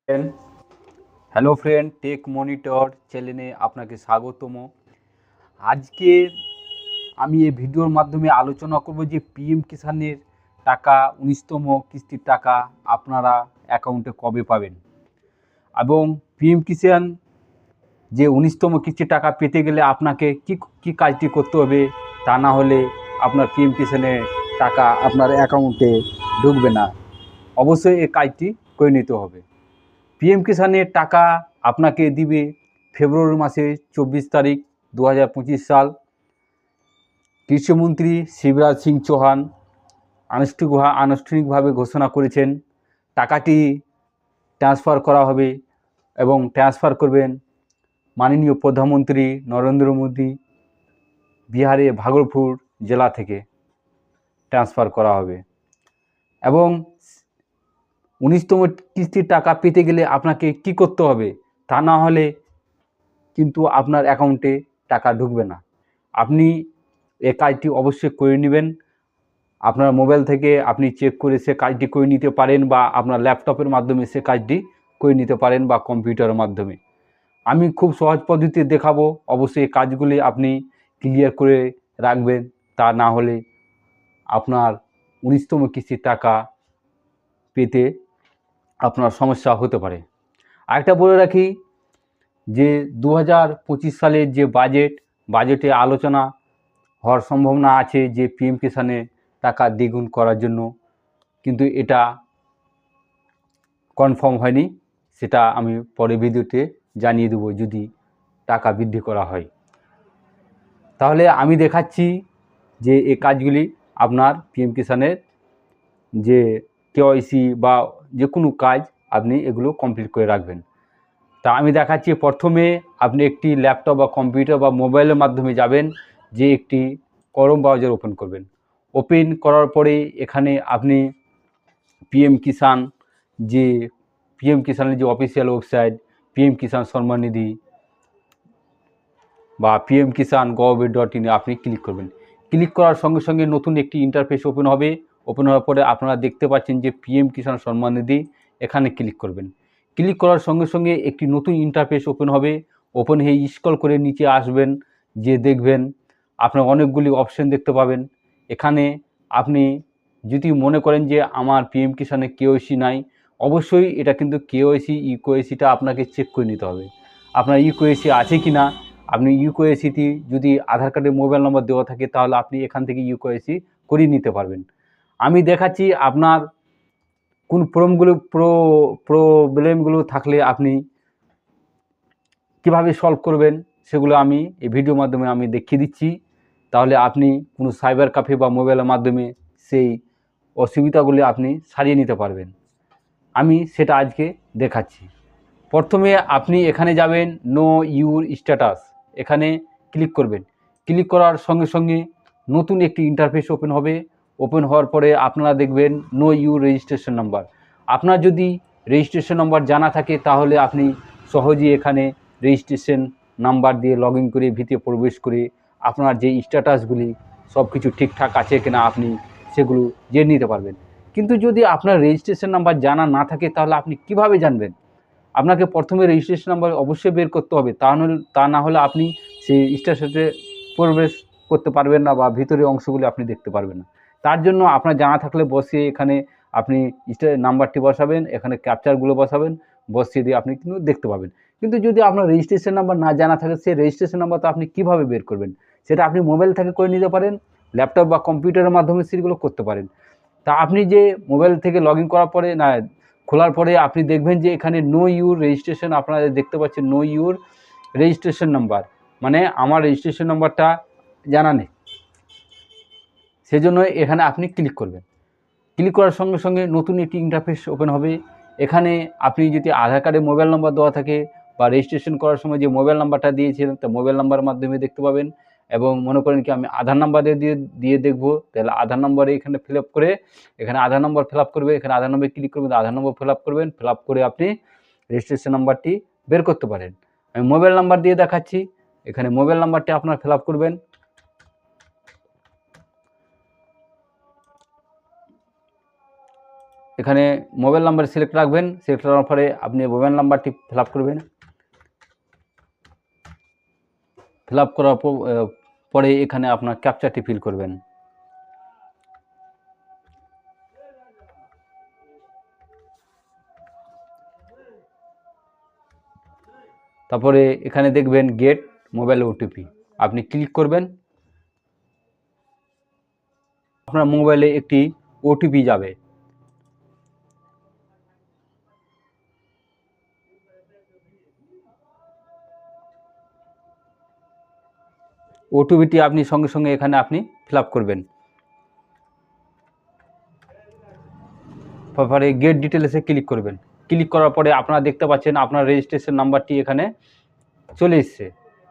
Hello friend, take monitor চ্যানেলে আপনাকে স্বাগতম। আজকে আমি এই ভিডিওর মাধ্যমে আলোচনা করব যে পিএম কিষাণের টাকা 19তম কিস্তির টাকা আপনারা অ্যাকাউন্টে কবে পাবেন, এবং পিএম কিষাণ যে 19তম কিস্তির টাকা পেতে গেলে আপনাকে কি কাজটি করতে হবে, তা না হলে আপনার পিএম কিষাণের টাকা আপনার অ্যাকাউন্টে ঢুকবে না। অবশ্যই এই কাজটি করে নিতে হবে। পিএম কিষাণের টাকা আপনাকে দিবে ফেব্রুয়ারি মাসে 24 তারিখ 2025 সাল। কৃষিমন্ত্রী শিবরাজ সিং চৌহান আনুষ্ঠানিকভাবে ঘোষণা করেছেন টাকাটি ট্রান্সফার করা হবে, এবং ট্রান্সফার করবেন মাননীয় প্রধানমন্ত্রী নরেন্দ্র মোদী। বিহারে ভাগলপুর জেলা থেকে ট্রান্সফার করা হবে, এবং 19তম কিস্তির টাকা পেতে গেলে আপনাকে কি করতে হবে, তা না হলে কিন্তু আপনার অ্যাকাউন্টে টাকা ঢুকবে না। আপনি এই কাজটি অবশ্যই করে নেবেন। আপনার মোবাইল থেকে আপনি চেক করে সে কাজটি করে নিতে পারেন, বা আপনার ল্যাপটপের মাধ্যমে সে কাজটি করে নিতে পারেন, বা কম্পিউটারের মাধ্যমে। আমি খুব সহজ পদ্ধতি দেখাবো, অবশ্যই এই কাজগুলি আপনি ক্লিয়ার করে রাখবেন, তা না হলে আপনার 19তম কিস্তির টাকা পেতে আপনার সমস্যা হতে পারে। আরেকটা বলে রাখি যে 2025 সালের যে বাজেটে আলোচনা হওয়ার সম্ভাবনা আছে যে পিএম কিষাণে টাকা দ্বিগুণ করার জন্য, কিন্তু এটা কনফার্ম হয়নি। সেটা আমি পরে ভিডিওতে জানিয়ে দেবো যদি টাকা বৃদ্ধি করা হয়। তাহলে আমি দেখাচ্ছি যে এই কাজগুলি আপনার পিএম কিষাণের যে কেওয়াইসি বা যে কোনো কাজ আপনি এগুলো কমপ্লিট করে রাখবেন। তা আমি দেখাচ্ছি, প্রথমে আপনি একটি ল্যাপটপ বা কম্পিউটার বা মোবাইলের মাধ্যমে যাবেন, যে একটি ক্রোম ব্রাউজার ওপেন করবেন। ওপেন করার পরে এখানে আপনি পিএম কিষাণের যে official website PM Kisan Samman Nidhi বা পিএম কিষাণ gov.in আপনি ক্লিক করবেন। ক্লিক করার সঙ্গে সঙ্গে নতুন একটি ইন্টারফেস ওপেন হবে। ওপেন হওয়ার পরে আপনারা দেখতে পাচ্ছেন যে পিএম কিষাণ সম্মান নিধি, এখানে ক্লিক করবেন। ক্লিক করার সঙ্গে সঙ্গে একটি নতুন ইন্টারফেস ওপেন হবে। ওপেন হয়ে স্ক্রল করে নিচে আসবেন, যে দেখবেন আপনার অনেকগুলি অপশন দেখতে পাবেন। এখানে আপনি যদি মনে করেন যে আমার পিএম কিষাণে কেওয়াইসি নাই, অবশ্যই এটা কিন্তু ইউকেওয়াইসিটা আপনাকে চেক করে নিতে হবে আপনার ইউকেওয়াইসি আছে কি না। আপনি ইউকেওয়াইসিটি যদি আধার কার্ডের মোবাইল নম্বর দেওয়া থাকে, তাহলে আপনি এখান থেকে ইউকেওয়াইসি করিয়ে নিতে পারবেন। আমি দেখাচ্ছি আপনার কোন প্রবলেমগুলো থাকলে আপনি কিভাবে সলভ করবেন, সেগুলো আমি এই ভিডিওর মাধ্যমে আমি দেখিয়ে দিচ্ছি। তাহলে আপনি কোনো সাইবার ক্যাফে বা মোবাইলের মাধ্যমে সেই অসুবিধাগুলি আপনি সারিয়ে নিতে পারবেন। আমি সেটা আজকে দেখাচ্ছি। প্রথমে আপনি এখানে যাবেন, নো ইউর স্ট্যাটাস, এখানে ক্লিক করবেন। ক্লিক করার সঙ্গে সঙ্গে নতুন একটি ইন্টারফেস ওপেন হবে। ওপেন হওয়ার পরে আপনারা দেখবেন নো ইউর রেজিস্ট্রেশন নাম্বার। আপনার যদি রেজিস্ট্রেশন নাম্বার জানা থাকে, তাহলে আপনি সহজেই এখানে রেজিস্ট্রেশন নাম্বার দিয়ে লগ ইন করে ভিতরে প্রবেশ করে আপনার যে স্ট্যাটাসগুলি সব কিছু ঠিকঠাক আছে কিনা আপনি সেগুলো জেনে নিতে পারবেন। কিন্তু যদি আপনার রেজিস্ট্রেশন নাম্বার জানা না থাকে, তাহলে আপনি কিভাবে জানবেন? আপনাকে প্রথমে রেজিস্ট্রেশন নাম্বার অবশ্যই বের করতে হবে, তা না হলে আপনি সেই স্টেশনে প্রবেশ করতে পারবেন না, বা ভিতরের অংশগুলি আপনি দেখতে পারবেন না। তার জন্য আপনার জানা থাকলে বসিয়ে এখানে আপনি নাম্বারটি বসাবেন, এখানে ক্যাপচারগুলো বসাবেন, বসিয়ে দিয়ে আপনি কিন্তু দেখতে পাবেন। কিন্তু যদি আপনার রেজিস্ট্রেশন নাম্বার না জানা থাকে, সেই রেজিস্ট্রেশন নাম্বারটা আপনি কীভাবে বের করবেন? সেটা আপনি মোবাইল থেকে করে নিতে পারেন, ল্যাপটপ বা কম্পিউটারের মাধ্যমে সেগুলো করতে পারেন। তা আপনি যে মোবাইল থেকে লগ ইন করার পরে খোলার পরে আপনি দেখবেন যে এখানে নো ইউর রেজিস্ট্রেশন, আপনারা দেখতে পাচ্ছেন নো ইউর রেজিস্ট্রেশন নাম্বার, মানে আমার রেজিস্ট্রেশন নাম্বারটা জানা নেই। সেজন্য এখানে আপনি ক্লিক করবেন। ক্লিক করার সঙ্গে সঙ্গে নতুন একটি ইন্টারফেস ওপেন হবে। এখানে আপনি যদি আধার কার্ডে মোবাইল নাম্বার দেওয়া থাকে, বা রেজিস্ট্রেশন করার সময় যে মোবাইল নাম্বারটা দিয়েছিলেন, তা মোবাইল নাম্বারের মাধ্যমে দেখতে পাবেন। এবং মনে করেন কি আমি আধার নাম্বারে দিয়ে দেখবো, তাহলে আধার নাম্বারে এখানে ফিল আপ করে, এখানে আধার নম্বর ফিল আপ করবে, এখানে আধার নম্বরে ক্লিক করবেন, আধার নম্বর ফিল আপ করবেন। ফিল আপ করে আপনি রেজিস্ট্রেশন নাম্বারটি বের করতে পারেন। আমি মোবাইল নাম্বার দিয়ে দেখাচ্ছি। এখানে মোবাইল নাম্বারটি আপনার ফিল আপ করবেন। এখানে মোবাইল নাম্বার সিলেক্ট রাখবেন। সিলেক্ট করার পরে আপনি মোবাইল নাম্বারটি ফিল আপ করবেন। ফিল আপ করার পরে এখানে আপনার ক্যাপচারটি ফিল করবেন। তারপরে এখানে দেখবেন গেট মোবাইল ওটিপি, আপনি ক্লিক করবেন। আপনার মোবাইলে একটি ওটিপি যাবে। ওটিপিটি আপনি সঙ্গে সঙ্গে এখানে আপনি ফিল আপ করবেন। তারপরে গেট ডিটেলসে ক্লিক করবেন। ক্লিক করার পরে আপনারা দেখতে পাচ্ছেন আপনার রেজিস্ট্রেশন নাম্বারটি এখানে চলে এসছে।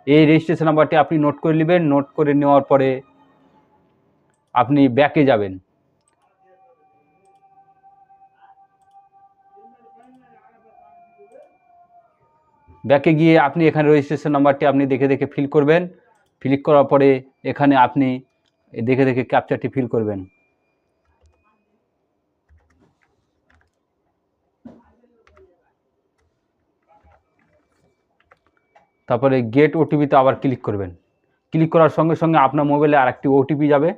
এই রেজিস্ট্রেশন নাম্বারটি আপনি নোট করে নেবেন। নোট করে নেওয়ার পরে আপনি ব্যাকে যাবেন। ব্যাকে গিয়ে আপনি এখানে রেজিস্ট্রেশন নাম্বারটি আপনি দেখে দেখে ফিল করবেন। ফিল করার পরে এখানে আপনি দেখে দেখে ক্যাপচারটি ফিল করবেন। তারপরে গেট ওটিপিতে আবার ক্লিক করবেন। ক্লিক করার সঙ্গে সঙ্গে আপনার মোবাইলে আরেকটি ওটিপি যাবে।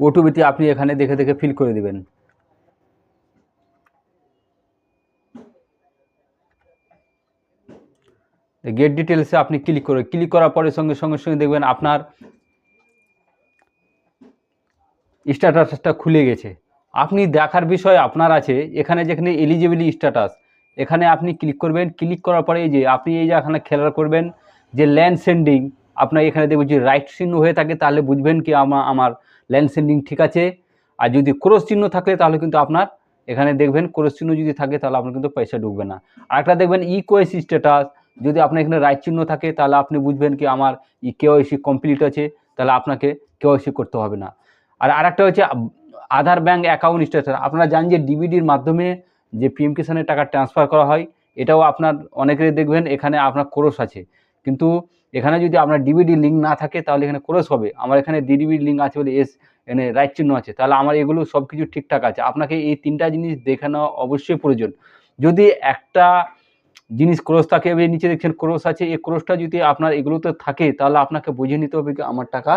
ওটিপিটি আপনি এখানে দেখে দেখে ফিল করে দিবেন। গেট ডিটেলসে আপনি ক্লিক করে ক্লিক করার পরে সঙ্গে সঙ্গে দেখবেন আপনার স্ট্যাটাসটা খুলে গেছে। আপনি দেখার বিষয় আপনার আছে, এখানে যেখানে এলিজিবিলি স্ট্যাটাস এখানে আপনি ক্লিক করবেন। ক্লিক করার পরে এই যে আপনি এই যে এখানে খেয়াল করবেন যে ল্যান্ড সেন্ডিং, আপনার এখানে দেখবেন যে রাইট চিহ্ন হয়ে থাকে তাহলে বুঝবেন কি আমার ল্যান্ড সেন্ডিং ঠিক আছে। আর যদি ক্রস চিহ্ন থাকে তাহলে কিন্তু আপনার এখানে দেখবেন ক্রস চিহ্ন যদি থাকে তাহলে আপনার কিন্তু পয়সা ঢুকবে না। আরেকটা দেখবেন ইকেওয়াইসি স্ট্যাটাস, যদি আপনার এখানে রাইট চিহ্ন থাকে তাহলে আপনি বুঝবেন কি আমার কেওয়াইসি কমপ্লিট আছে, তাহলে আপনাকে কেওয়াইসি করতে হবে না। আর আরেকটা হচ্ছে আধার ব্যাঙ্ক অ্যাকাউন্ট স্ট্যাটাস। আপনারা জানেন যে ডিবিডির মাধ্যমে যে পিএম কিষানের টাকা ট্রান্সফার করা হয়, এটাও আপনার অনেকেরই দেখবেন এখানে আপনার ক্রস আছে, কিন্তু এখানে যদি আপনার ডিবিডি লিঙ্ক না থাকে তাহলে এখানে ক্রস হবে। আমার এখানে ডিবিডি লিঙ্ক আছে বলে এখানে রাইট চিহ্ন আছে, তাহলে আমার এগুলো সব কিছু ঠিকঠাক আছে। আপনাকে এই তিনটা জিনিস দেখে নেওয়া অবশ্যই প্রয়োজন। যদি একটা জিনিস ক্রস থাকে, নিচে দেখছেন ক্রস আছে, এই ক্রসটা যদি আপনার এগুলোতে থাকে তাহলে আপনাকে বুঝে নিতে হবে কি আমার টাকা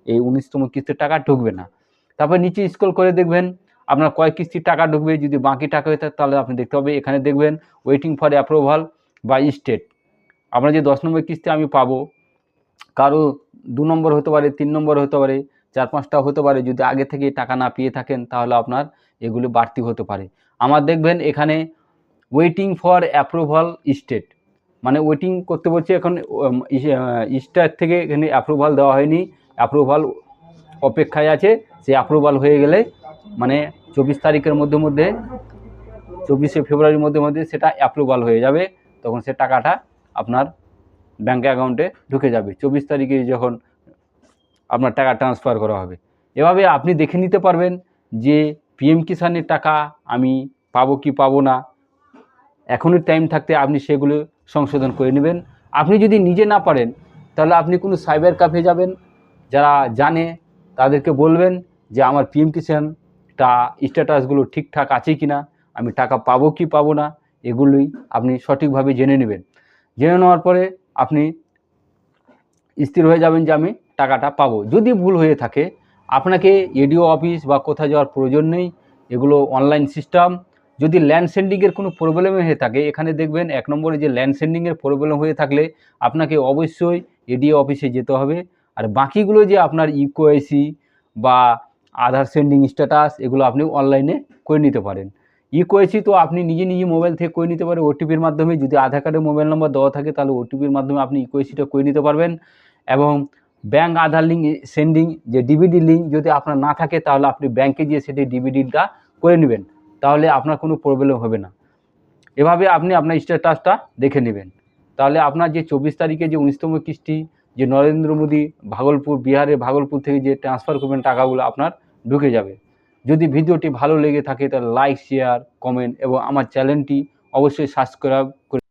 এই 19তম কিস্তির টাকা ঢুকবে না। তারপর নিচে স্ক্রল করে দেখবেন আপনার কয় কিস্তির টাকা ঢুকবে। যদি বাকি টাকা হয়ে থাকে তাহলে আপনি দেখতে হবে এখানে দেখবেন waiting for approval by state. আমরা যে 10 নম্বর কিস্তি আমি পাবো, কারো 2 নম্বর হতে পারে, 3 নম্বর হতে পারে, 4-5টা হতে পারে। যদি আগে থেকে টাকা না পেয়ে থাকেন তাহলে আপনার এগুলো বাড়তি হতে পারে। আমার দেখবেন এখানে ওয়েটিং ফর অ্যাপ্রুভাল স্টেট, মানে ওয়েটিং করতে বলছে এখন স্টেট থেকে এখানে অ্যাপ্রুভাল দেওয়া হয়নি, অ্যাপ্রুভাল অপেক্ষায় আছে। সে অ্যাপ্রুভাল হয়ে গেলে মানে 24 তারিখের মধ্যে 24শে ফেব্রুয়ারির মধ্যে সেটা অ্যাপ্রুভাল হয়ে যাবে, তখন সে টাকাটা আপনার ব্যাঙ্ক অ্যাকাউন্টে ঢুকে যাবে। 24 তারিখে যখন আপনার টাকা ট্রান্সফার করা হবে। এভাবে আপনি দেখে নিতে পারবেন যে পিএম কিষানের টাকা আমি পাবো কি পাবো না। এখনই টাইম থাকতে আপনি সেগুলো সংশোধন করে নেবেন। আপনি যদি নিজে না পারেন তাহলে আপনি কোনো সাইবার ক্যাফে যাবেন, যারা জানে তাদেরকে বলবেন যে আমার পিএম কিষানটা স্ট্যাটাসগুলো ঠিকঠাক আছে কি না, আমি টাকা পাবো কি পাবো না, এগুলোই আপনি সঠিকভাবে জেনে নেবেন। জেনে নেওয়ার পরে আপনি স্থির হয়ে যাবেন যে আমি টাকাটা পাবো। যদি ভুল হয়ে থাকে আপনাকে এডিও অফিস বা কোথায় যাওয়ার প্রয়োজন নেই, এগুলো অনলাইন সিস্টেম। যদি ল্যান্ড সেন্ডিংয়ের কোনো প্রবলেম হয়ে থাকে, এখানে দেখবেন 1 নম্বরে যে ল্যান্ড সেন্ডিংয়ের প্রবলেম হয়ে থাকলে আপনাকে অবশ্যই এডিও অফিসে যেতে হবে। আর বাকিগুলো যে আপনার ইকেওয়াইসি বা আধার সেন্ডিং স্ট্যাটাস এগুলো আপনি অনলাইনে করে নিতে পারেন। ইকেওয়াইসি তো আপনি নিজে মোবাইল থেকে করে নিতে পারেন ওটিপির মাধ্যমে। যদি আধার কার্ডে মোবাইল নম্বর দেওয়া থাকে তাহলে ওটিপির মাধ্যমে আপনি ইকেওয়াইসিটা করে নিতে পারবেন। এবং ব্যাঙ্ক আধার লিঙ্ক সেন্ডিং যে ডিবিডি লিঙ্ক যদি আপনার না থাকে তাহলে আপনি ব্যাঙ্কে গিয়ে সেটি ডিবিডিটা করে নেবেন, তাহলে আপনার কোনো প্রবলেম হবে না। এভাবে আপনি আপনার স্ট্যাটাসটা দেখে নেবেন। তাহলে আপনার যে 24 তারিখে যে 19তম কিস্তি যে নরেন্দ্র মোদী ভাগলপুর বিহারের ভাগলপুর থেকে যে ট্রান্সফার করবেন টাকাগুলো আপনার ঢুকে যাবে। যদি ভিডিওটি ভালো লেগে থাকে তাহলে লাইক, শেয়ার, কমেন্ট এবং আমার চ্যানেলটি অবশ্যই সাবস্ক্রাইব করে